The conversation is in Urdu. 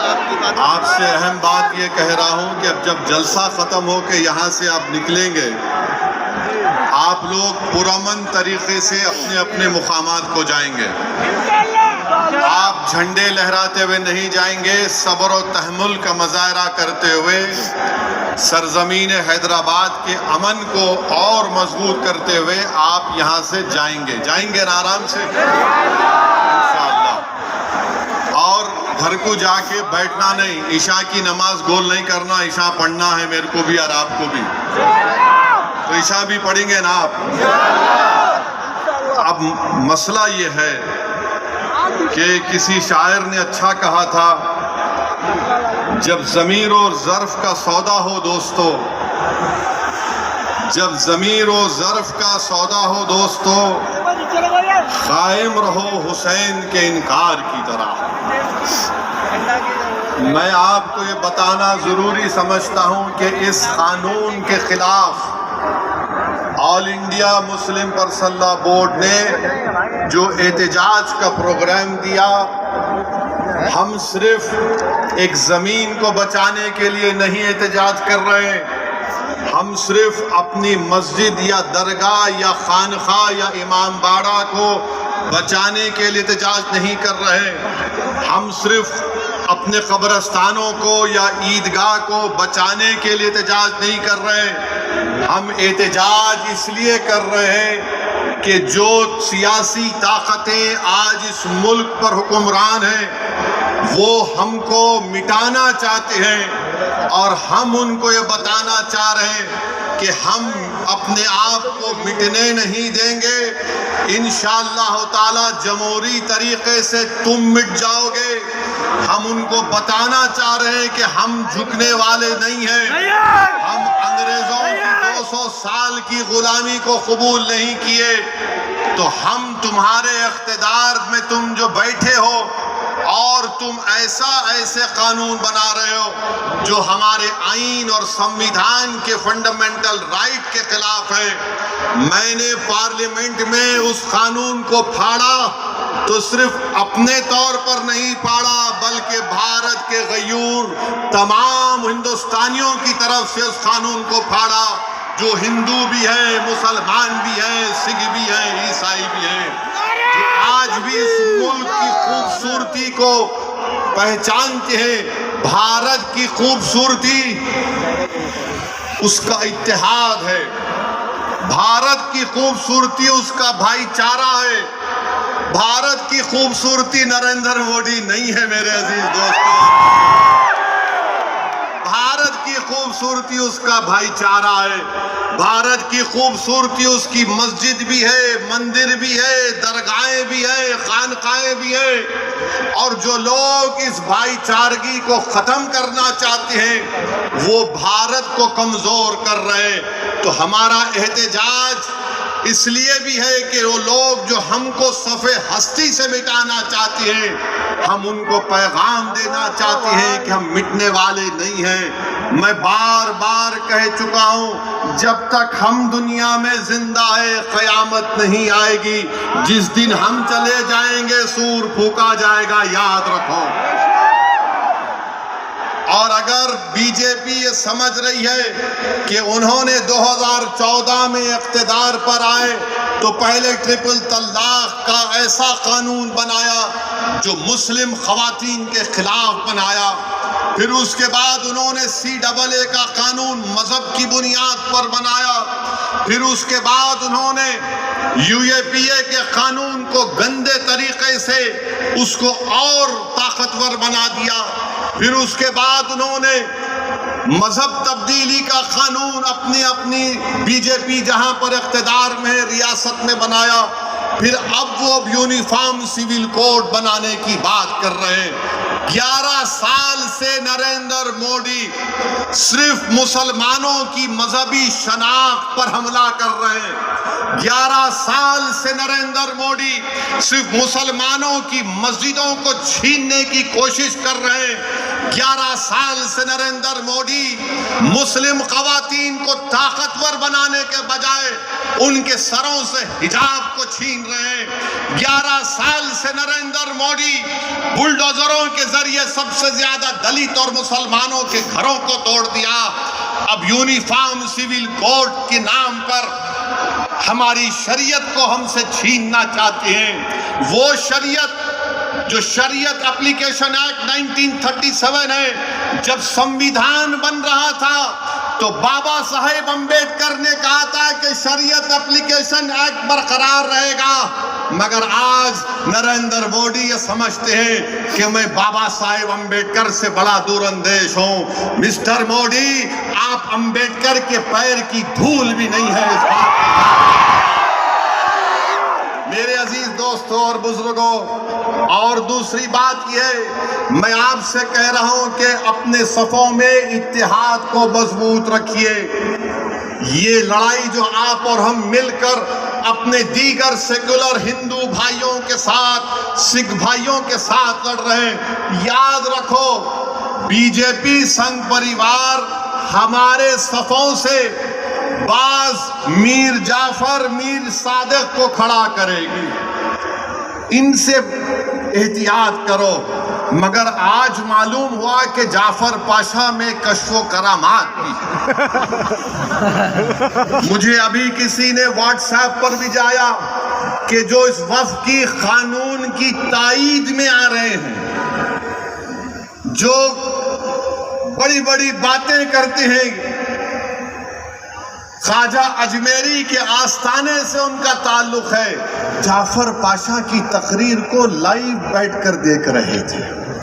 آپ سے اہم بات یہ کہہ رہا ہوں کہ اب جب جلسہ ختم ہو کے یہاں سے آپ نکلیں گے، آپ لوگ پرامن طریقے سے اپنے اپنے مقامات کو جائیں گے۔ آپ جھنڈے لہراتے ہوئے نہیں جائیں گے، صبر و تحمل کا مظاہرہ کرتے ہوئے سرزمین حیدرآباد کے امن کو اور مضبوط کرتے ہوئے آپ یہاں سے جائیں گے نا آرام سے انشاءاللہ۔ اور گھر کو جا کے بیٹھنا نہیں، عشاء کی نماز گول نہیں کرنا، عشاء پڑھنا ہے میرے کو بھی اور آپ کو بھی، تو عشاء بھی پڑھیں گے نا آپ۔ اب مسئلہ یہ ہے کہ کسی شاعر نے اچھا کہا تھا، جب ضمیر و ظرف کا سودا ہو دوستو، جب ضمیر و ظرف کا سودا ہو دوستو، قائم رہو حسین کے انکار کی طرح۔ میں آپ کو یہ بتانا ضروری سمجھتا ہوں کہ اس قانون کے خلاف all India Muslim personal law board نے جو احتجاج کا پروگرام دیا، ہم صرف ایک زمین کو بچانے کے لیے نہیں احتجاج کر رہے، ہم صرف اپنی مسجد یا درگاہ یا خانقاہ یا امام باڑہ کو بچانے کے لیے احتجاج نہیں کر رہے، ہم صرف اپنے قبرستانوں کو یا عیدگاہ کو بچانے کے لیے احتجاج نہیں کر رہے، ہم احتجاج اس لیے کر رہے ہیں کہ جو سیاسی طاقتیں آج اس ملک پر حکمران ہیں وہ ہم کو مٹانا چاہتے ہیں، اور ہم ان کو یہ بتانا چاہ رہے ہیں کہ ہم اپنے آپ کو مٹنے نہیں دیں گے، انشاءاللہ تعالی جمہوری طریقے سے تم مٹ جاؤ گے۔ ہم ان کو بتانا چاہ رہے ہیں کہ ہم جھکنے والے نہیں ہیں، ہم انگریزوں کی 200 سال کی غلامی کو قبول نہیں کیے، تو ہم تمہارے اقتدار میں تم جو بیٹھے ہو اور تم ایسے قانون بنا رہے ہو جو ہمارے آئین اور سمویدھان کے فنڈامنٹل رائٹ کے خلاف ہے۔ میں نے پارلیمنٹ میں اس قانون کو پھاڑا تو صرف اپنے طور پر نہیں پھاڑا بلکہ بھارت کے غیور تمام ہندوستانیوں کی طرف سے اس قانون کو پھاڑا، جو ہندو بھی ہیں، مسلمان بھی ہیں، سکھ بھی ہیں، عیسائی بھی ہیں، جو آج بھی اس ملک کی خوبصورتی کو پہچانتے ہیں۔ بھارت کی خوبصورتی اس کا اتحاد ہے، بھارت کی خوبصورتی اس کا بھائی چارہ ہے، بھارت کی خوبصورتی نریندر مودی نہیں ہے میرے عزیز دوستو، بھارت کی خوبصورتی اس کا بھائی چارہ ہے، بھارت کی خوبصورتی اس کی مسجد بھی ہے، مندر بھی ہے، درگاہیں بھی ہے، خانقاہیں بھی ہے، اور جو لوگ اس بھائی چارگی کو ختم کرنا چاہتے ہیں وہ بھارت کو کمزور کر رہے ہیں۔ تو ہمارا احتجاج اس لیے بھی ہے کہ وہ لوگ جو ہم کو صف ہستی سے مٹانا چاہتے ہیں، ہم ان کو پیغام دینا چاہتے ہیں کہ ہم مٹنے والے نہیں ہیں۔ میں بار بار کہہ چکا ہوں، جب تک ہم دنیا میں زندہ ہے قیامت نہیں آئے گی، جس دن ہم چلے جائیں گے سور پھونکا جائے گا، یاد رکھو۔ اور اگر بی جے پی یہ سمجھ رہی ہے کہ انہوں نے 2014 میں اقتدار پر آئے تو پہلے ٹرپل طلاق کا ایسا قانون بنایا جو مسلم خواتین کے خلاف بنایا، پھر اس کے بعد انہوں نے CAA کا قانون مذہب کی بنیاد پر بنایا، پھر اس کے بعد انہوں نے UAPA کے قانون کو گندے طریقے سے اس کو اور طاقتور بنا دیا، پھر اس کے بعد انہوں نے مذہب تبدیلی کا قانون اپنی بی جے پی جہاں پر اقتدار میں ریاست میں بنایا، پھر اب وہ یونیفارم سول کوڈ بنانے کی بات کر رہے ہیں۔ 11 سال سے نریندر مودی صرف مسلمانوں کی مذہبی شناخت پر حملہ کر رہے ہیں، 11 سال سے نریندر مودی صرف مسلمانوں کی مسجدوں کو چھیننے کی کوشش کر رہے ہیں، 11 سال سے نریندر مودی مسلم خواتین کو طاقتور بنانے کے بجائے ان کے سروں سے حجاب کو چھین رہے ہیں۔ 11 سال سے نریندر مودی بلڈوزروں کے ذریعے سب سے زیادہ دلت اور مسلمانوں کے گھروں کو توڑ دیا۔ اب یونیفارم سول کوڈ کے نام پر ہماری شریعت کو ہم سے چھیننا چاہتے ہیں۔ وہ شریعت جو شریعت اپلیکیشن ایکٹ 1937 ہے، جب سمویدھان بن رہا تھا تو بابا صاحب امبیڈکر نے کہا تھا کہ شریعت اپلیکیشن ایکٹ برقرار رہے گا، مگر آج نریندر مودی یہ سمجھتے ہیں کہ میں بابا صاحب امبیڈکر سے بڑا دور اندیش ہوں۔ مسٹر مودی، آپ امبیڈکر کے پیر کی دھول بھی نہیں ہے اس بات۔ میرے عزیز دوستوں اور بزرگوں، اور دوسری بات یہ ہے، میں آپ سے کہہ رہا ہوں کہ اپنے صفوں میں اتحاد کو مضبوط رکھیے۔ یہ لڑائی جو آپ اور ہم مل کر اپنے دیگر سیکولر ہندو بھائیوں کے ساتھ، سکھ بھائیوں کے ساتھ لڑ رہے ہیں، یاد رکھو بی جے پی سنگھ پریوار ہمارے صفوں سے بعض میر جعفر، میر صادق کو کھڑا کرے گی، ان سے احتیاط کرو۔ مگر آج معلوم ہوا کہ جعفر پاشا میں کشف و کرامات کی۔ مجھے ابھی کسی نے واٹس ایپ پر بھی جایا کہ جو اس وفد کی قانون کی تائید میں آ رہے ہیں، جو بڑی بڑی باتیں کرتے ہیں، خواجہ اجمیری کے آستانے سے ان کا تعلق ہے، جعفر پاشا کی تقریر کو لائیو بیٹھ کر دیکھ رہے تھے۔